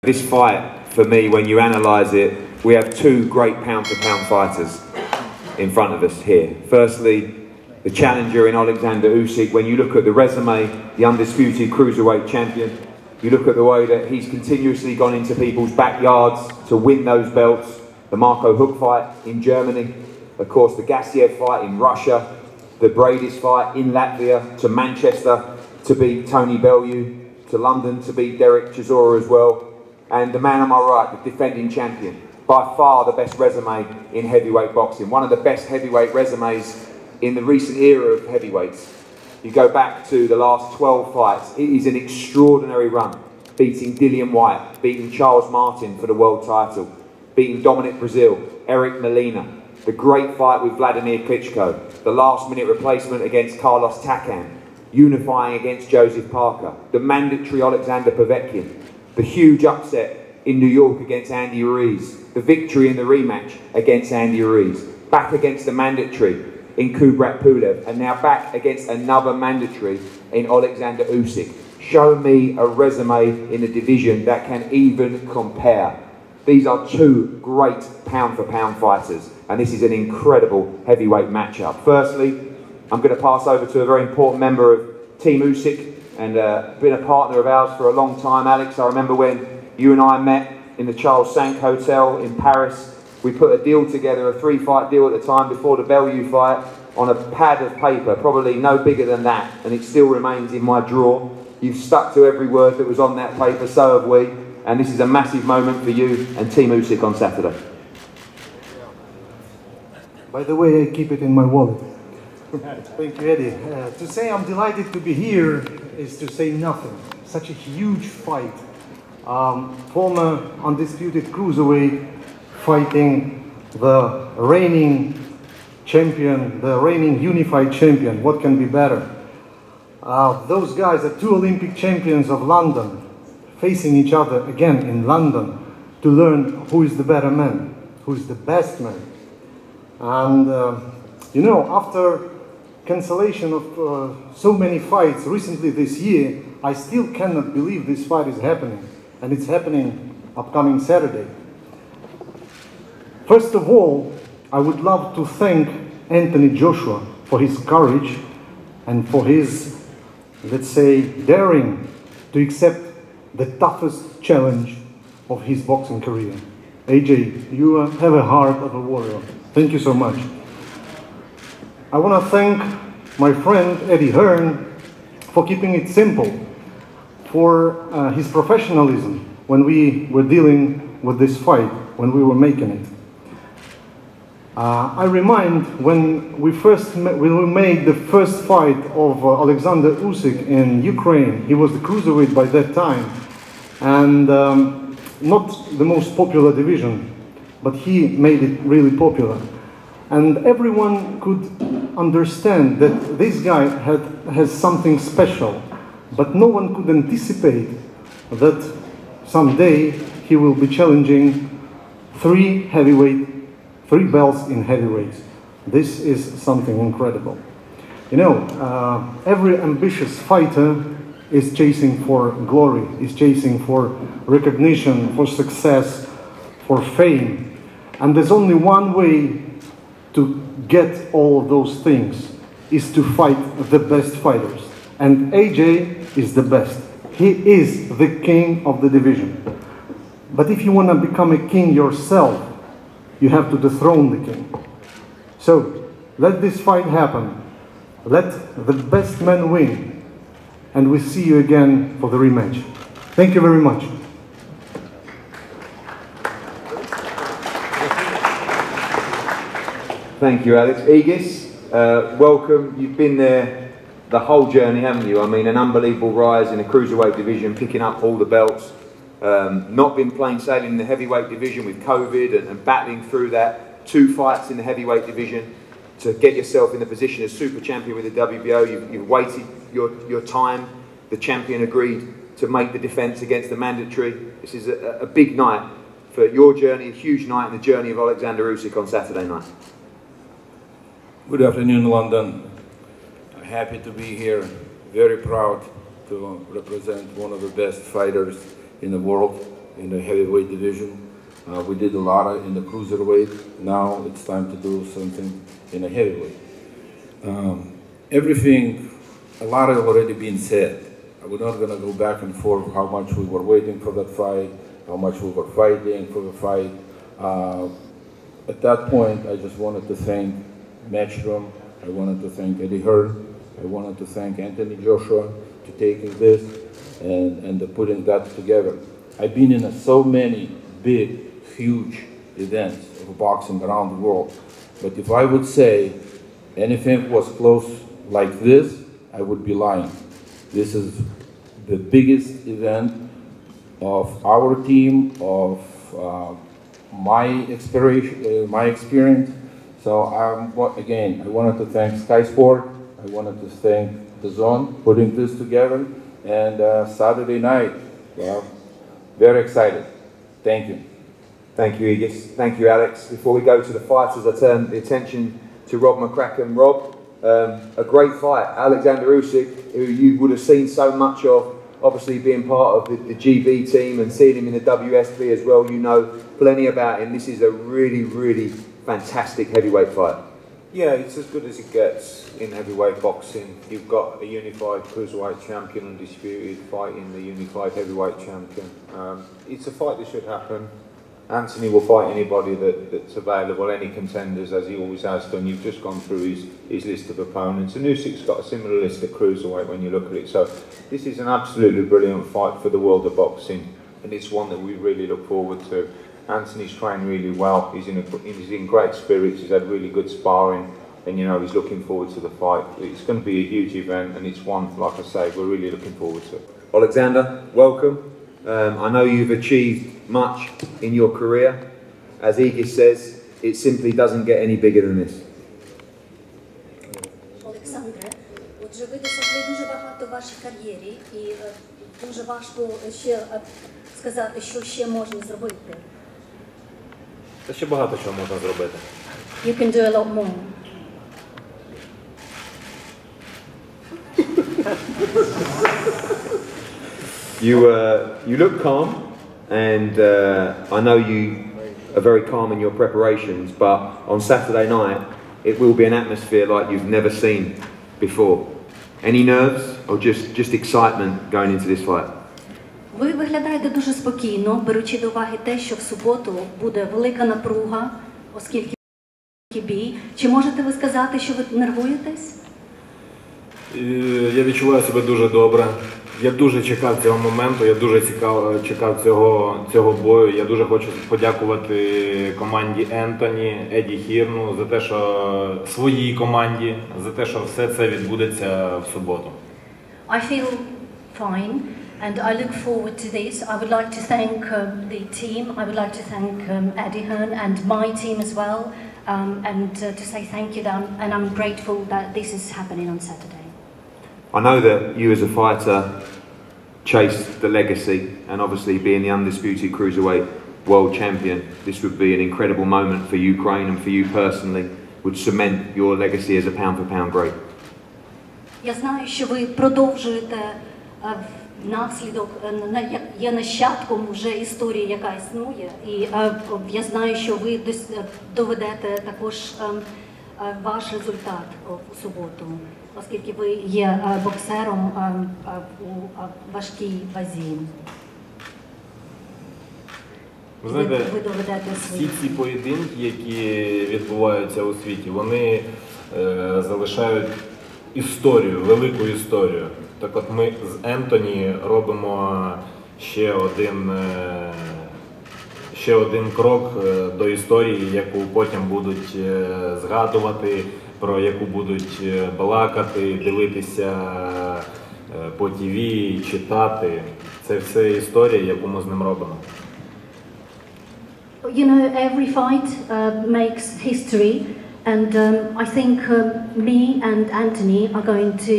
This fight, for me, when you analyse it, we have two great pound-for-pound fighters in front of us here. Firstly, the challenger in Alexander Usyk. When you look at the resume, the undisputed cruiserweight champion, you look at the way that he's continuously gone into people's backyards to win those belts. The Marco Huck fight in Germany, of course the Gassiev fight in Russia, the Bradis fight in Latvia, to Manchester to beat Tony Bellew, to London to beat Derek Chisora as well. And the man on my right, the defending champion, by far the best resume in heavyweight boxing, one of the best heavyweight resumes in the recent era of heavyweights. You go back to the last 12 fights, it is an extraordinary run, beating Dillian Whyte, beating Charles Martin for the world title, beating Dominic Brazil, Eric Molina, the great fight with Vladimir Klitschko, the last-minute replacement against Carlos Takam, unifying against Joseph Parker, the mandatory Alexander Povetkin, the huge upset in New York against Andy Ruiz, the victory in the rematch against Andy Ruiz, back against the mandatory in Kubrat Pulev, and now back against another mandatory in Alexander Usyk. Show me a resume in the division that can even compare. These are two great pound-for-pound fighters, and this is an incredible heavyweight matchup. Firstly, I'm going to pass over to a very important member of Team Usyk, and been a partner of ours for a long time, Alex. I remember when you and I met in the Charles Cinq Hotel in Paris. We put a deal together, a 3-fight deal at the time before the Bellew fight, on a pad of paper, probably no bigger than that, and it still remains in my drawer. You've stuck to every word that was on that paper, so have we, and this is a massive moment for you and Team Usyk on Saturday. By the way, I keep it in my wallet. Thank you, Eddie. To say I'm delighted to be here is to say nothing. Such a huge fight. Former undisputed cruiserweight fighting the reigning champion, the reigning unified champion. What can be better? Those guys are two Olympic champions of London, facing each other again in London to learn who is the better man, who is the best man. And you know, after cancellation of so many fights recently this year, I still cannot believe this fight is happening, and it's happening upcoming Saturday. First of all, I would love to thank Anthony Joshua for his courage and for his, let's say, daring to accept the toughest challenge of his boxing career. AJ, you have a heart of a warrior. Thank you so much. I want to thank my friend Eddie Hearn for keeping it simple, for his professionalism when we were dealing with this fight, when we were making it. I remind when we made the first fight of Alexander Usyk in Ukraine. He was the cruiserweight by that time, and not the most popular division, but he made it really popular. And everyone could understand that this guy has something special, but no one could anticipate that someday he will be challenging three belts in heavyweights. This is something incredible. You know, every ambitious fighter is chasing for glory, is chasing for recognition, for success, for fame. And there's only one way to get all of those things, is to fight the best fighters. And AJ is the best. He is the king of the division. But if you want to become a king yourself, you have to dethrone the king. So, let this fight happen. Let the best man win. And we'll see you again for the rematch. Thank you very much. Thank you, Alex. Aegis, welcome. You've been there the whole journey, haven't you? I mean, an unbelievable rise in the cruiserweight division, picking up all the belts. Not been plain sailing in the heavyweight division with COVID and battling through that. 2 fights in the heavyweight division to get yourself in the position as super champion with the WBO. You've waited your time. The champion agreed to make the defence against the mandatory. This is a big night for your journey, a huge night in the journey of Alexander Usyk on Saturday night. Good afternoon, London. I'm happy to be here. Very proud to represent one of the best fighters in the world. in the heavyweight division. We did a lot in the cruiserweight. Now it's time to do something in the heavyweight. A lot has already been said. We're not going to go back and forth how much we were waiting for that fight, how much we were fighting for the fight. At that point, I just wanted to thank Matchroom. I wanted to thank Eddie Hearn. I wanted to thank Anthony Joshua to taking this and putting that together. I've been in so many big, huge events of boxing around the world, but if I would say anything was close like this, I would be lying. This is the biggest event of our team, of my experience. So again, I wanted to thank Sky Sport. I wanted to thank the Zone putting this together, and Saturday night. Well, very excited. Thank you. Thank you, Igis. Thank you, Alex. Before we go to the fighters, I turn the attention to Rob McCracken. Rob, a great fight. Alexander Usyk, who you would have seen so much of, obviously being part of the GB team and seeing him in the WSB as well. You know plenty about him. This is a really, really fantastic heavyweight fight. Yeah, it's as good as it gets in heavyweight boxing. You've got a unified cruiserweight champion, undisputed, fighting the unified heavyweight champion. It's a fight that should happen. Anthony will fight anybody that's available, any contenders, as he always has done. You've just gone through his list of opponents, and Usyk's got a similar list at cruiserweight when you look at it. So this is an absolutely brilliant fight for the world of boxing, and it's one that we really look forward to. Anthony's trained really well. He's in great spirits. He's had really good sparring, and you know he's looking forward to the fight. It's going to be a huge event, and it's one, like I say, we're really looking forward to. Alexander, welcome. I know you've achieved much in your career. As Igis says, it simply doesn't get any bigger than this. Олександре, отже, ви досягли дуже багато в вашій кар'єрі, і дуже важко ще сказати, що ще можна зробити. Та ще багато чого можна зробити. You can do a lot more. You look calm, and I know you are very calm in your preparations, but on Saturday night it will be an atmosphere like you've never seen before. Any nerves or just excitement going into this fight? Ви виглядаєте дуже спокійно, беручи до уваги те, що в суботу буде велика напруга, оскільки бій. Чи можете ви сказати, що ви нервуєтесь? Я відчуваю себе дуже добре. Я дуже чекав цього моменту, я дуже чекав цього бою. Я дуже хочу подякувати команді Ентоні, Еді Хірну за те, що своїй команді, за те, що все це відбудеться в суботу. I feel fine and I look forward to this. I would like to thank the team. I would like to thank Eddie Hearn and my team as well, and to say thank you and I'm grateful that this is happening on Saturday. I know that you as a fighter chased the legacy, and obviously being the undisputed cruiserweight world champion, this would be an incredible moment for Ukraine and for you personally, would cement your legacy as a pound-for-pound great. Я знаю, що ви продовжуєте наслідок, є нащадком вже історії, яка існує, і я знаю, що ви доведете також ваш результат у суботу, оскільки ви є боксером у важкій вазі. Ви знаєте, всі ці поєдинки, які відбуваються у світі, вони залишають історію, велику історію. Так от ми з Ентоні робимо ще один крок до історії, яку потім будуть згадувати, про яку будуть балакати, дивитися по ТВ, читати. Це все історія, яку ми з ним робимо. You know, every fight makes history, and I think me and Anthony are going to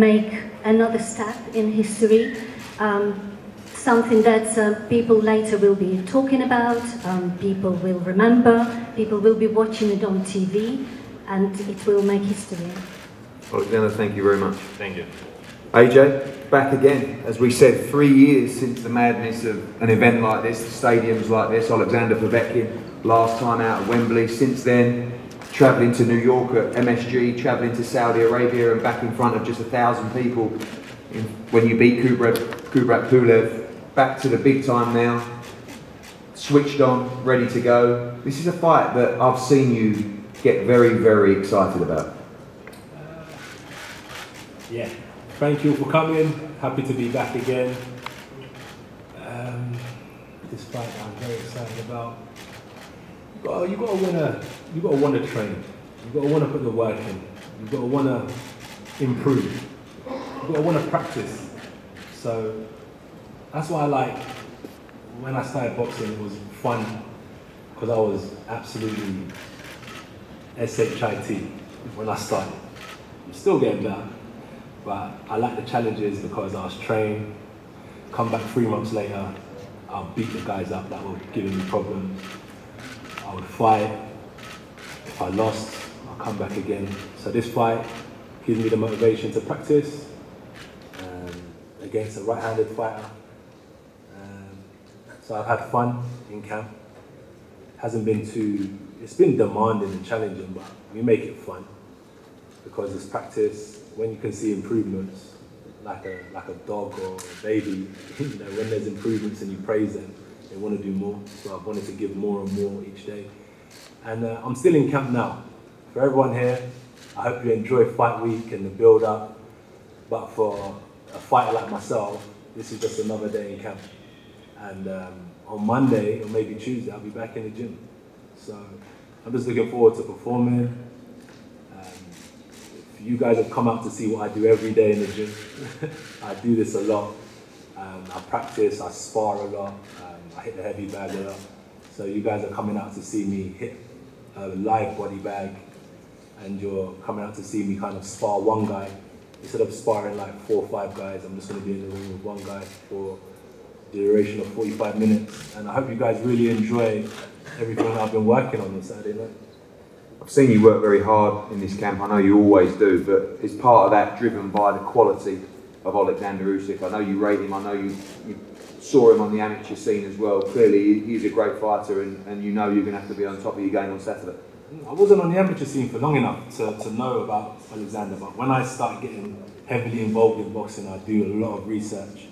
make another step in history, something that people later will be talking about, people will remember, people will be watching it on TV, and it will make history. Alexander, thank you very much. Thank you. AJ, back again. As we said, 3 years since the madness of an event like this, stadiums like this. Alexander Povetkin, last time out at Wembley. Since then, travelling to New York at MSG, travelling to Saudi Arabia and back in front of just 1,000 people when you beat Kubrat Pulev. Back to the big time now, switched on, ready to go. This is a fight that I've seen you get very, very excited about. Yeah, thank you for coming. Happy to be back again. This fight I'm very excited about. You gotta wanna train. You gotta wanna put the work in. You gotta wanna improve. You gotta wanna practice. So that's why I like when I started boxing. It was fun because I was absolutely SHIT when I started. I'm still getting better, but I like the challenges because I was trained. Come back 3 months later, I'll beat the guys up that were giving me problems. I would fight. If I lost, I'll come back again. So this fight gives me the motivation to practice against a right-handed fighter. So I've had fun in camp. It's been demanding and challenging, but we make it fun because it's practice. When you can see improvements, like a dog or a baby, when there's improvements and you praise them, they want to do more. So I've wanted to give more and more each day. And I'm still in camp now. For everyone here, I hope you enjoy fight week and the build up. But for a fighter like myself, this is just another day in camp. And on Monday or maybe Tuesday, I'll be back in the gym. So I'm just looking forward to performing. If you guys have come out to see what I do every day in the gym, I do this a lot. I practice, I spar a lot, I hit the heavy bag a lot. So you guys are coming out to see me hit a live body bag, and you're coming out to see me kind of spar one guy. Instead of sparring like 4 or 5 guys, I'm just going to be in the ring with one guy for the duration of 45 minutes. And I hope you guys really enjoy everything I've been working on Saturday night. I've seen you work very hard in this camp. I know you always do, but is part of that driven by the quality of Alexander Usyk? I know you rate him. I know you saw him on the amateur scene as well. Clearly, he's a great fighter, and you know you're going to have to be on top of your game on Saturday. I wasn't on the amateur scene for long enough to know about Alexander, but when I start getting heavily involved in boxing, I do a lot of research,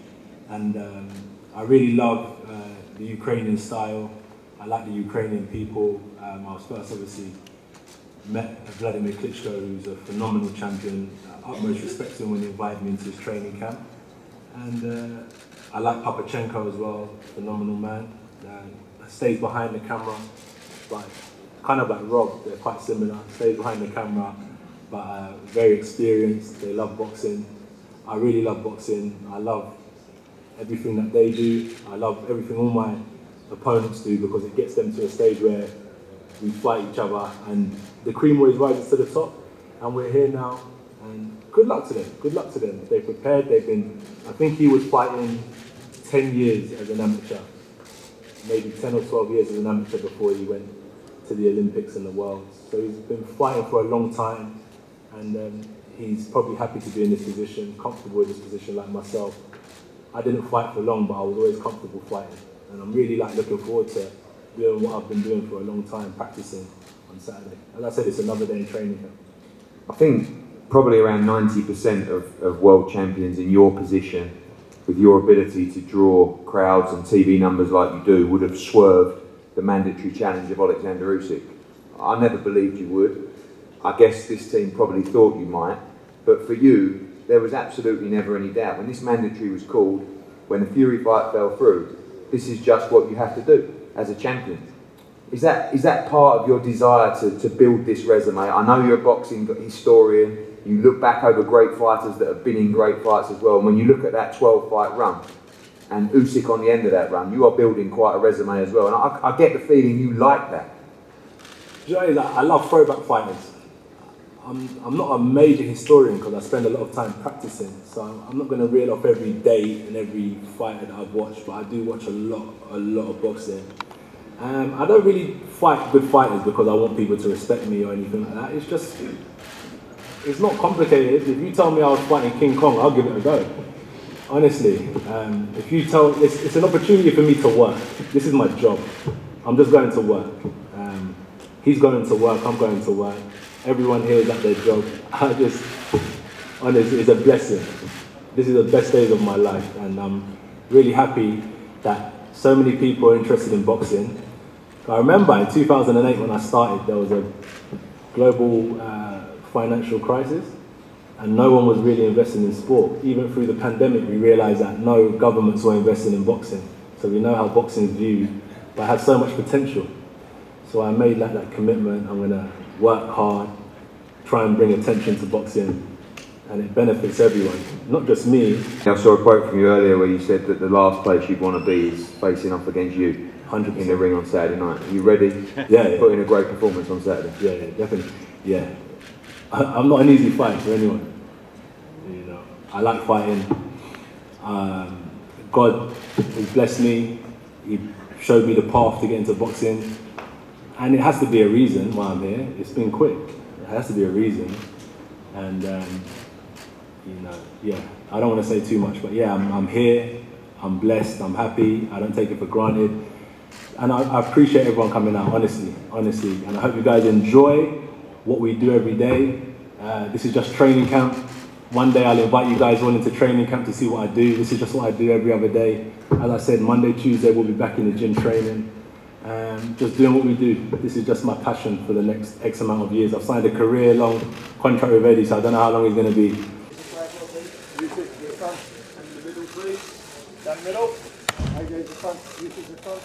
and I really love the Ukrainian style. I like the Ukrainian people. I was first obviously met Vladimir Klitschko, who's a phenomenal champion. Utmost respect to him when he invited me into his training camp. And I like Papachenko as well, phenomenal man. Stays behind the camera, but kind of like Rob, they're quite similar. Stays behind the camera, but very experienced. They love boxing. I really love boxing. I love everything that they do. I love everything all my opponents do because it gets them to a stage where we fight each other and the cream always rises to the top, and we're here now, and good luck to them, good luck to them. They're prepared, I think he was fighting 10 years as an amateur, maybe 10 or 12 years as an amateur before he went to the Olympics and the Worlds. So he's been fighting for a long time, and he's probably happy to be in this position, comfortable in this position like myself. I didn't fight for long, but I was always comfortable fighting, and I'm really looking forward to doing what I've been doing for a long time, practicing on Saturday. As I said, it's another day in training camp. I think probably around 90% of world champions in your position, with your ability to draw crowds and TV numbers like you do, would have swerved the mandatory challenge of Alexander Usyk. I never believed you would. I guess this team probably thought you might, but for you, there was absolutely never any doubt. When this mandatory was called, when the Fury fight fell through, this is just what you have to do as a champion. Is that part of your desire to build this resume? I know you're a boxing historian. You look back over great fighters that have been in great fights as well. And when you look at that 12-fight run and Usyk on the end of that run, you are building quite a resume as well. And I get the feeling you like that. You know, I love throwback fighters. I'm not a major historian because I spend a lot of time practicing. So I'm not going to reel off every date and every fight that I've watched, but I do watch a lot of boxing. I don't really fight good fighters because I want people to respect me or anything like that. It's just it's not complicated. If you tell me I was fighting King Kong, I'll give it a go. Honestly, if you tell, it's an opportunity for me to work. This is my job. I'm just going to work. He's going to work, I'm going to work. Everyone here is at their job. Honestly, it's a blessing. This is the best days of my life, and I'm really happy that so many people are interested in boxing. I remember in 2008 when I started, there was a global financial crisis, and no one was really investing in sport. Even through the pandemic, we realized that no governments were investing in boxing. So we know how boxing is viewed, but it had so much potential. So I made that commitment. I'm going to work hard, try and bring attention to boxing, and it benefits everyone, not just me. I saw a quote from you earlier where you said that the last place you'd want to be is facing off against you 100%. in the ring on Saturday night. Are you ready? Yeah. Put in a great performance on Saturday. Yeah, definitely. Yeah. I'm not an easy fight for anyone. You know, I like fighting. God has blessed me. He showed me the path to get into boxing. And it has to be a reason why I'm here. It's been quick. It has to be a reason. And, you know, yeah, I don't want to say too much, but yeah, I'm here. I'm blessed. I'm happy. I don't take it for granted. And I appreciate everyone coming out, honestly. And I hope you guys enjoy what we do every day. This is just training camp. One day I'll invite you guys all into training camp to see what I do. This is just what I do every other day. As I said, Monday, Tuesday, we'll be back in the gym training. Just doing what we do. This is just my passion for the next X amount of years. I've signed a career-long contract with Eddie, so I don't know how long it's going to be. Usyk, your front, in the middle, please. Down the middle. I go to the front, Usyk the front.